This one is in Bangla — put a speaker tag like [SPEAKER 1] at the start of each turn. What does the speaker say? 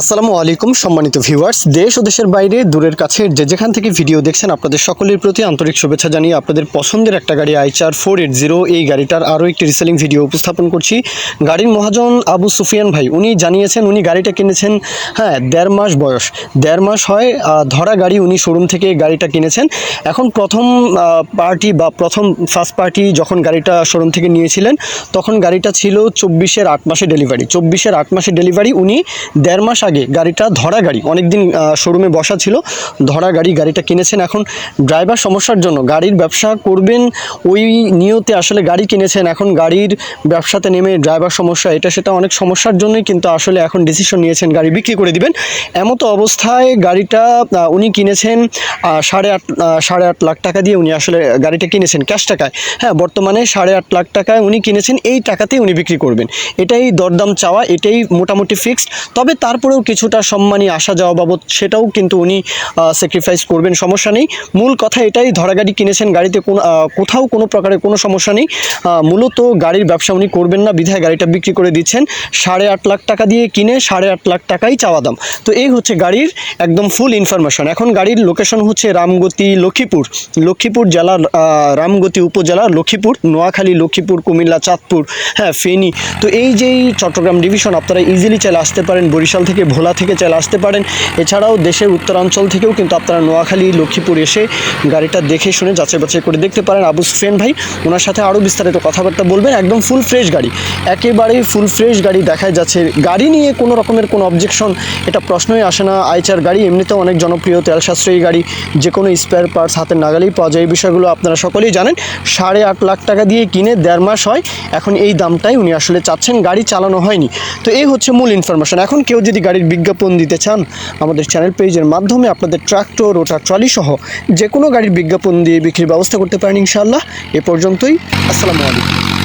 [SPEAKER 1] আসসালামু আলাইকুম সম্মানিত ভিউয়ার্স, দেশ ও দেশের বাইরে দূরের কাছে যে যেখান থেকে ভিডিও দেখছেন আপনাদের সকলের প্রতি আন্তরিক শুভেচ্ছা জানিয়ে আপনাদের পছন্দের একটা গাড়ি আইচার 480 এই গাড়িটার আরও একটি রিসেলিং ভিডিও উপস্থাপন করছি। গাড়ির মহাজন আবু সুফিয়ান ভাই উনি জানিয়েছেন উনি গাড়িটা কিনেছেন 1.5 মাস বয়স, 1.5 মাস হয় ধরা গাড়ি উনি শোরুম থেকে গাড়িটা কিনেছেন। এখন প্রথম পার্টি বা প্রথম ফার্স্ট পার্টি যখন গাড়িটা শোরুম থেকে নিয়েছিলেন তখন গাড়িটা ছিল 24-এর 8 মাসে ডেলিভারি। 24-এর 8 মাসে ডেলিভারি উনি 1.5 মাস আগে গাড়িটা ধরা গাড়ি অনেকদিন শোরুমে বসা ছিল, ধরা গাড়িটা কিনেছেন। এখন ড্রাইভার সমস্যার জন্য গাড়ির ব্যবসা করবেন ওই নিয়তে আসলে গাড়ি কিনেছেন। এখন গাড়ির ব্যবসাতে নেমে ড্রাইভার সমস্যা এটা সেটা অনেক সমস্যার জন্যই কিন্তু আসলে এখন ডিসিশন নিয়েছেন গাড়ি বিক্রি করে দিবেন। এমতো অবস্থায় গাড়িটা উনি কিনেছেন 8.5 লাখ টাকা দিয়ে উনি আসলে গাড়িটা কিনেছেন ক্যাশ টাকায়। বর্তমানে 8.5 লাখ টাকায় উনি কিনেছেন, এই টাকাতেই উনি বিক্রি করবেন, এটাই দরদাম চাওয়া, এটাই মোটামুটি ফিক্সড। তবে তারপরেও কিছুটা সম্মানী আসা যাওয়া বাবদ সেটাও কিন্তু উনি স্যাক্রিফাইস করবেন, সমস্যা নেই। মূল কথা এটাই, ধরা গাড়ি কিনেছেন, গাড়িতে কোথাও কোনো প্রকারের কোনো সমস্যা নেই। মূলত গাড়ির ব্যবসা উনি করবেন না বিধায় গাড়িটা বিক্রি করে দিচ্ছেন। 8.5 লাখ টাকা দিয়ে কিনে 8.5 লাখ টাকাই চাওয়া দাম। তো এই হচ্ছে গাড়ির একদম ফুল ইনফরমেশন। এখন গাড়ির লোকেশন হচ্ছে রামগতি লক্ষ্মীপুর জেলার রামগতি উপজেলার লক্ষ্মীপুর, নোয়াখালী, লক্ষ্মীপুর, কুমিল্লা, চাঁদপুর, ফেনী। তো এই যেই চট্টগ্রাম ডিভিশন আপনারা ইজিলি চলে আসতে পারেন, বরিশাল থেকে ভোলা থেকে চলে আসতে পারেন। এছাড়াও দেশের উত্তরাঞ্চল থেকেও কিন্তু আপনারা নোয়াখালী, লক্ষ্মীপুর এসে গাড়িটা দেখে শুনে যাচাই বাছাই করে দেখতে পারেন। আবু সুফিয়ান ভাই ওনার সাথে আরও বিস্তারিত কথাবার্তা বলবেন। একদম ফুল ফ্রেশ গাড়ি, একেবারেই ফুল ফ্রেশ গাড়ি দেখা যাচ্ছে। গাড়ি নিয়ে কোনো রকমের কোনো অবজেকশন এটা প্রশ্নই আসে না। আইচার গাড়ি এমনিতেও অনেক জনপ্রিয়, তেল সাশ্রয়ী গাড়ি, যে কোনো স্পেয়ার পার্টস হাতের নাগালেই পাওয়া যায়। এই বিষয়গুলো আপনারা সকলেই জানেন। 8.5 লাখ টাকা দিয়ে কিনে 1.5 মাস হয়, এখন এই দামটাই উনি আসলে চাচ্ছেন, গাড়ি চালানো হয়নি। তো এই হচ্ছে মূল ইনফরমেশন। এখন কেউ যদি গাড়ির বিজ্ঞাপন দিতে চান আমাদের চ্যানেল পেজের মাধ্যমে আপনাদের ট্রাক্টর, রোটার, ট্রলি সহ যে কোনো গাড়ির বিজ্ঞাপন দিয়ে বিক্রির ব্যবস্থা করতে পারেন ইনশাআল্লাহ। এ পর্যন্তই, আসসালামু আলাইকুম।